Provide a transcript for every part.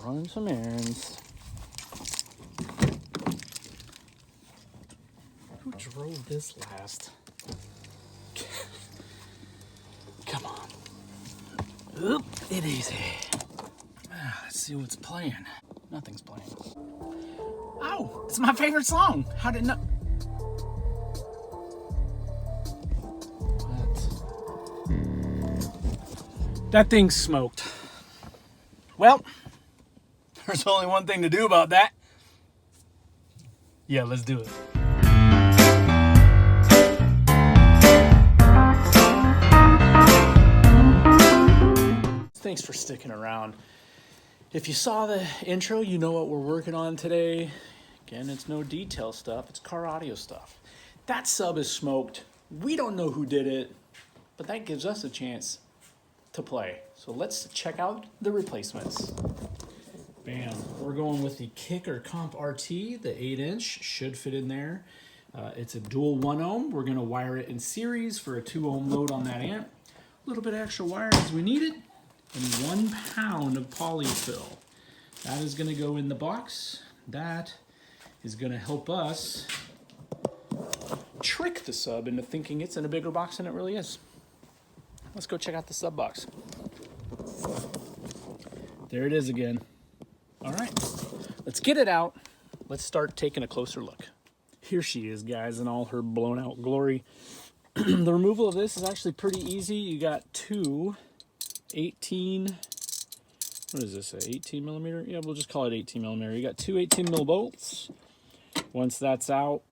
Running some errands. Who drove this last? Come on. Oop, it easy. Let's see what's playing. Nothing's playing. Oh, it's my favorite song. How did not? That thing's smoked. Well, there's only one thing to do about that. Yeah, let's do it. Thanks for sticking around. If you saw the intro, you know what we're working on today. Again, it's no detail stuff, it's car audio stuff. That sub is smoked. We don't know who did it, but that gives us a chance to play. So let's check out the replacements. Bam, we're going with the Kicker CompRT, the 8-inch, should fit in there. It's a dual 1 ohm. We're gonna wire it in series for a 2 ohm load on that amp. A little bit of extra wire as we need it, and 1 pound of Poly-Fill. That is gonna go in the box. That is gonna help us trick the sub into thinking it's in a bigger box than it really is. Let's go check out the sub box. There it is again. All right, let's get it out. Let's start taking a closer look. Here she is, guys, in all her blown out glory. The removal of this is actually pretty easy. You got two 18, what is this, 18 millimeter? Yeah, we'll just call it 18 millimeter. You got two 18 mil bolts. Once that's out,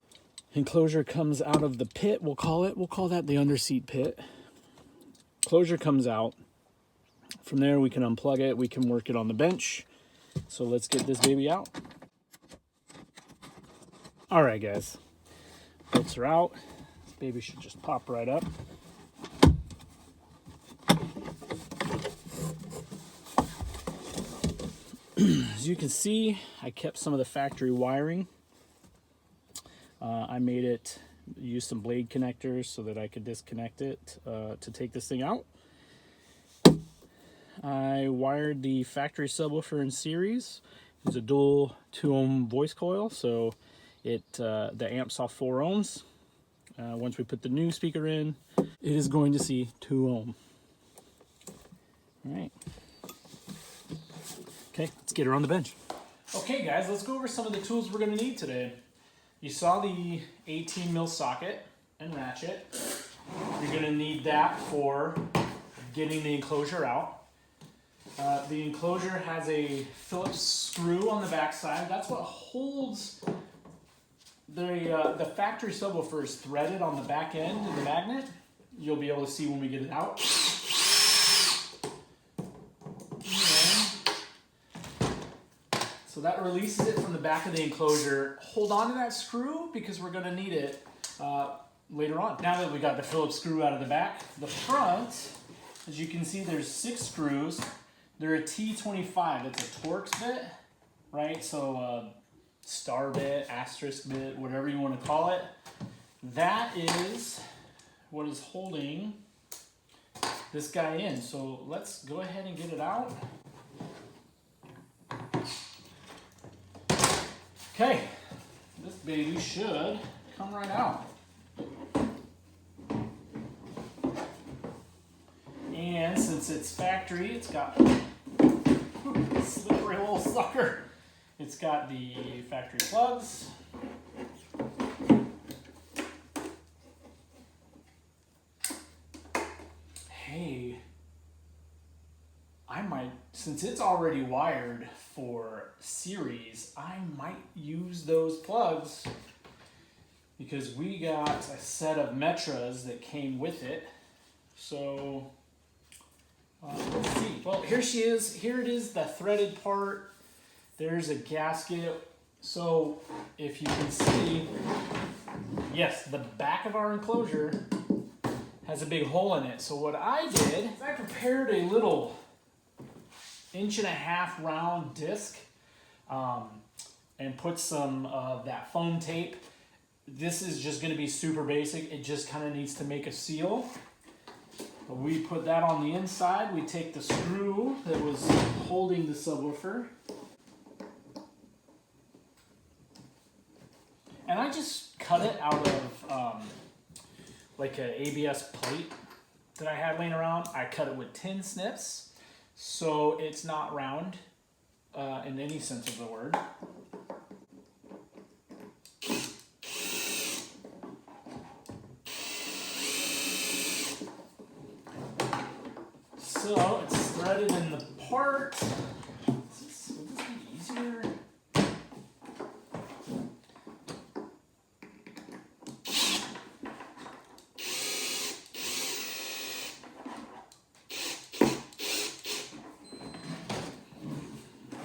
enclosure comes out of the pit, we'll call that the underseat pit. Closure comes out. From there, we can unplug it. We can work it on the bench. So let's get this baby out. All right, guys. Bolts are out. This baby should just pop right up. As you can see, I kept some of the factory wiring. I made it use some blade connectors so that I could disconnect it to take this thing out. I wired the factory subwoofer in series. It's a dual 2 ohm voice coil, so the amp saw 4 ohms. Once we put the new speaker in, it is going to see 2 ohm. All right. Okay, let's get her on the bench. Okay, guys, let's go over some of the tools we're going to need today. You saw the 18 mil socket and ratchet. You're going to need that for getting the enclosure out. The enclosure has a Phillips screw on the back side. That's what holds the factory subwoofer is threaded on the back end of the magnet. You'll be able to see when we get it out. So that releases it from the back of the enclosure. Hold on to that screw because we're going to need it later on. Now that we got the Phillips screw out of the back, the front, as you can see, there's 6 screws. They're a T25. It's a Torx bit, right? So star bit, asterisk bit, whatever you want to call it. That is what is holding this guy in. So let's go ahead and get it out. Okay, this baby should come right out. And since it's factory, it's got a slippery little sucker. It's got the factory plugs. Hey, I might, since it's already wired for series, I might use those plugs because we got a set of Metras that came with it. So let's see. Well, here she is. Here it is, the threaded part. There's a gasket. So if you can see, yes, the back of our enclosure has a big hole in it. So what I did is I prepared a little 1.5-inch round disc and put some of that foam tape. This is just going to be super basic. It just kind of needs to make a seal. But we put that on the inside. We take the screw that was holding the subwoofer And I just cut it out of like an ABS plate that I had laying around. I cut it with 10 snips, so it's not round in any sense of the word. So it's threaded in the part. Would this be easier?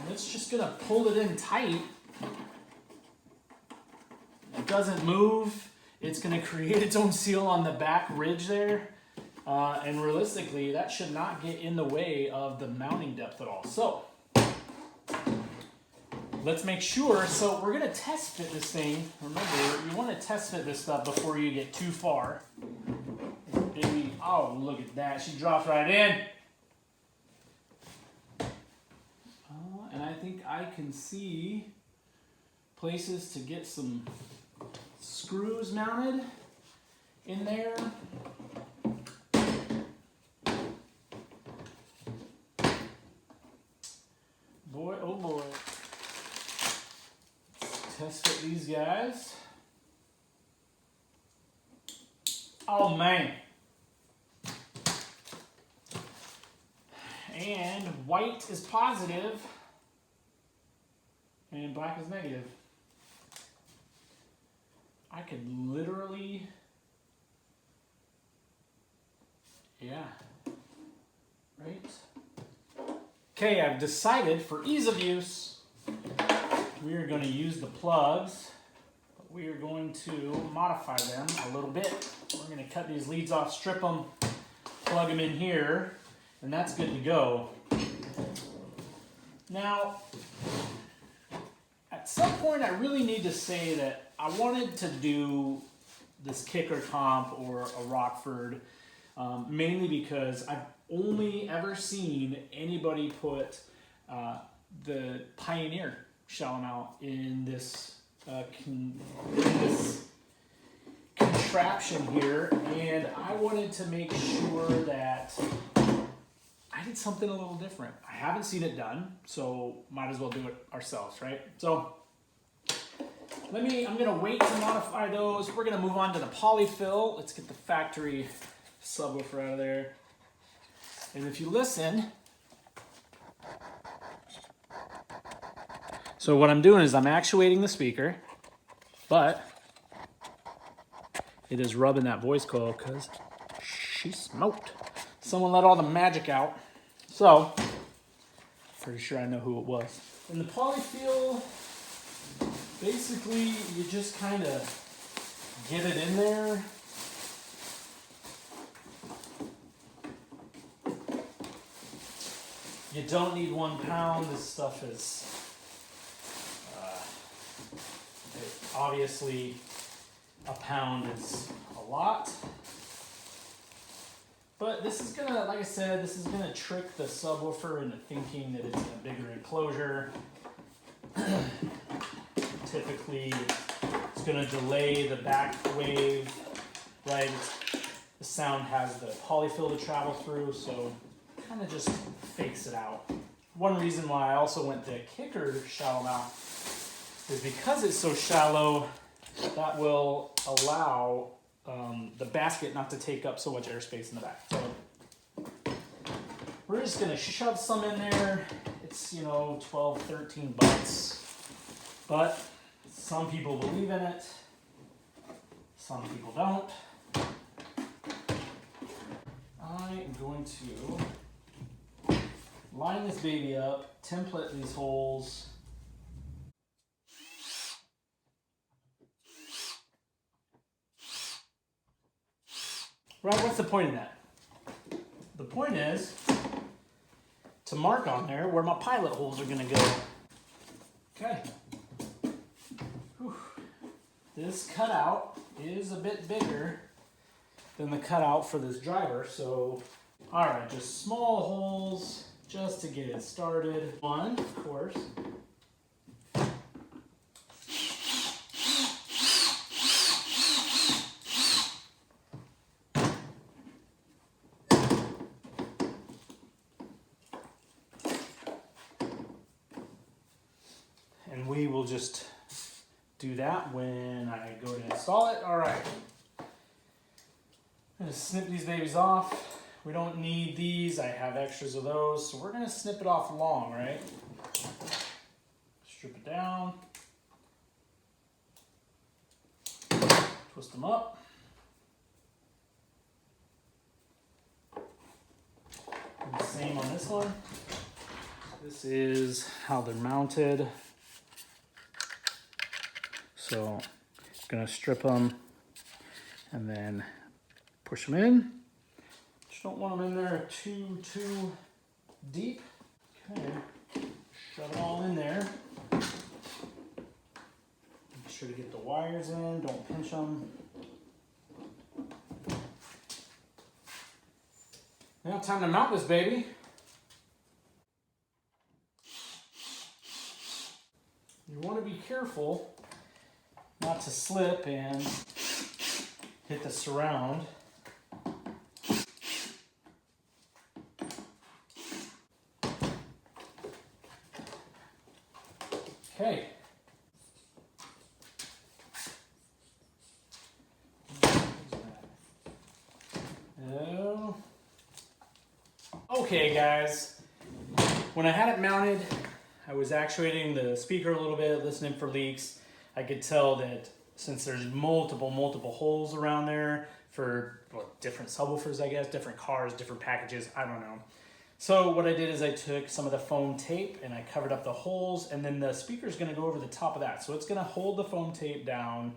It's just gonna pull it in tight. It doesn't move. It's gonna create its own seal on the back ridge there. And realistically, that should not get in the way of the mounting depth at all. So, let's make sure. So we're gonna test fit this thing. Remember, you wanna test fit this stuff before you get too far. Baby, oh, look at that. She drops right in. And I think I can see places to get some screws mounted in there. Boy, oh boy. Let's test fit these guys. Oh man. And white is positive and black is negative. I could literally, yeah, right? Okay, I've decided for ease of use, we are going to use the plugs, but we are going to modify them a little bit. We're going to cut these leads off, strip them, plug them in here, and that's good to go. Now, at some point I really need to say that I wanted to do this kicker comp or a Rockford, mainly because I've only ever seen anybody put the Pioneer shell mount in this, this contraption here, and I wanted to make sure that I did something a little different. I haven't seen it done, so might as well do it ourselves, right? So I'm gonna wait to modify those. We're gonna move on to the Poly-Fil. Let's get the factory subwoofer out of there. And if you listen, so what I'm doing is I'm actuating the speaker, but it is rubbing that voice coil because she smoked. Someone let all the magic out. So, pretty sure I know who it was. In the Polyfill, basically you just kind of get it in there. You don't need 1 pound. This stuff is obviously a pound is a lot. But this is gonna, like I said, this is gonna trick the subwoofer into thinking that it's a bigger enclosure. Typically, it's gonna delay the back wave, right? The sound has the Polyfill to travel through, so kind of just fakes it out. One reason why I also went the kicker shallow mount is because it's so shallow, that will allow the basket not to take up so much airspace in the back. So we're just gonna shove some in there. It's, you know, 12, 13 bucks, but some people believe in it, some people don't. I am going to line this baby up, template these holes. Right, what's the point of that? The point is to mark on there where my pilot holes are gonna go. Okay. Whew. This cutout is a bit bigger than the cutout for this driver, so, all right, just small holes just to get it started. One, of course. And we will just do that when I go to install it. All right. I'm gonna snip these babies off. We don't need these. I have extras of those. So we're gonna snip it off long, right? Strip it down. Twist them up. And the same on this one. This is how they're mounted. So I'm gonna strip them and then push them in. Just don't want them in there too deep. Okay, shove it all in there. Make sure to get the wires in, don't pinch them. Now time to mount this baby. You want to be careful not to slip and hit the surround. Okay. Oh. Okay, guys. When I had it mounted, I was actuating the speaker a little bit, listening for leaks. I could tell that since there's multiple holes around there for different subwoofers, I guess, different cars, different packages, I don't know. So what I did is I took some of the foam tape and I covered up the holes, and then the speaker is going to go over the top of that. So it's going to hold the foam tape down.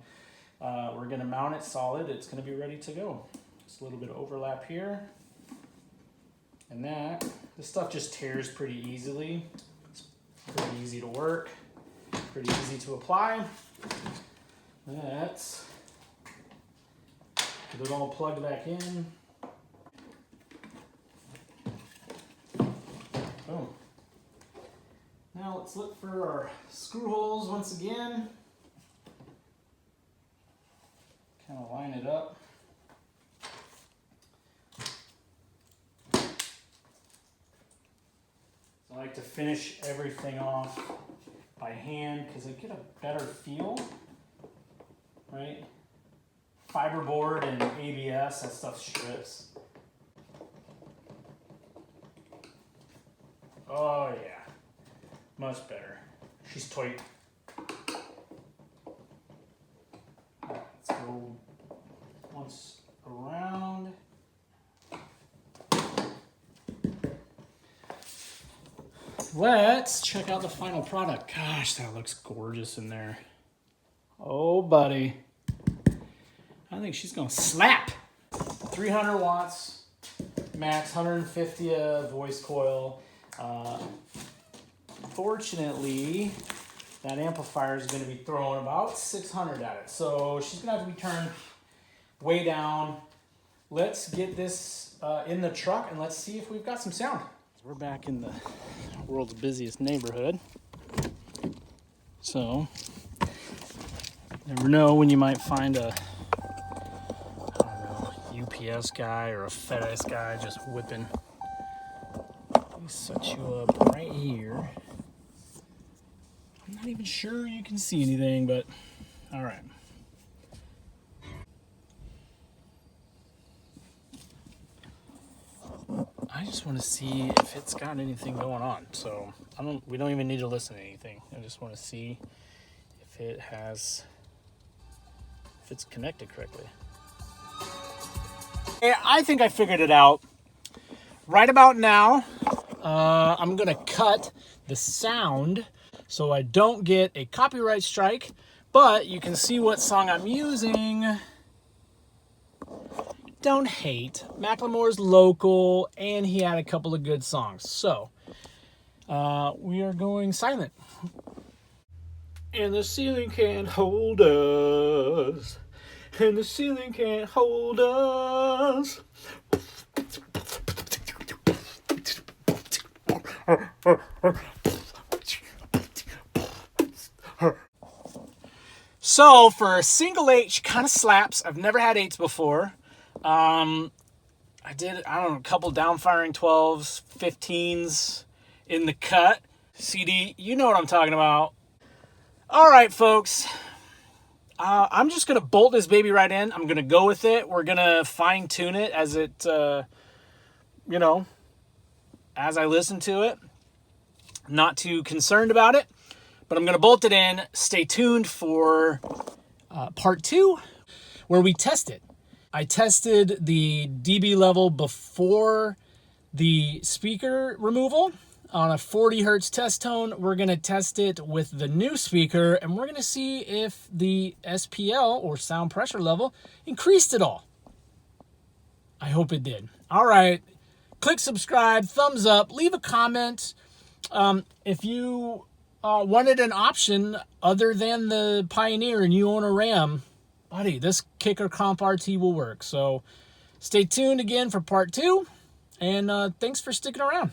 We're going to mount it solid. It's going to be ready to go. Just a little bit of overlap here. And this stuff just tears pretty easily. It's pretty easy to work, pretty easy to apply. Let's get it all plugged back in. Boom. Now let's look for our screw holes once again. Kind of line it up. I like to finish everything off by hand because I get a better feel, right? Fiberboard and ABS, that stuff strips. Oh yeah, much better. She's tight. Let's go once around. Let's check out the final product. Gosh, that looks gorgeous in there. Oh, buddy. I think she's gonna slap. 300 watts, max 150 voice coil. Fortunately, that amplifier is gonna be throwing about 600 at it. So she's gonna have to be turned way down. Let's get this in the truck and let's see if we've got some sound. We're back in the world's busiest neighborhood. So, never know when you might find a, I don't know, UPS guy or a FedEx guy just whipping. Let me set you up right here. I'm not even sure you can see anything, but all right. I just want to see if it's got anything going on. So we don't even need to listen to anything. I just want to see if it's connected correctly. Hey, I think I figured it out. Right about now, I'm gonna cut the sound so I don't get a copyright strike, but you can see what song I'm using. Don't hate. Macklemore's local, and he had a couple of good songs. So, we are going silent. And the ceiling can't hold us. And the ceiling can't hold us. So, for a single H, kind of slaps. I've never had 8s before. I did, I don't know, a couple downfiring 12s, 15s in the cut. CD, you know what I'm talking about. All right, folks. I'm just going to bolt this baby right in. I'm going to go with it. We're going to fine tune it as it, you know, as I listen to it. Not too concerned about it, but I'm going to bolt it in. Stay tuned for part 2 where we test it. I tested the dB level before the speaker removal on a 40 hertz test tone. We're going to test it with the new speaker, and we're going to see if the SPL, or sound pressure level, increased at all. I hope it did. All right. Click subscribe, thumbs up, leave a comment. If you wanted an option other than the Pioneer and you own a Ram, buddy, this kicker CompRT will work. So stay tuned again for part 2, and thanks for sticking around.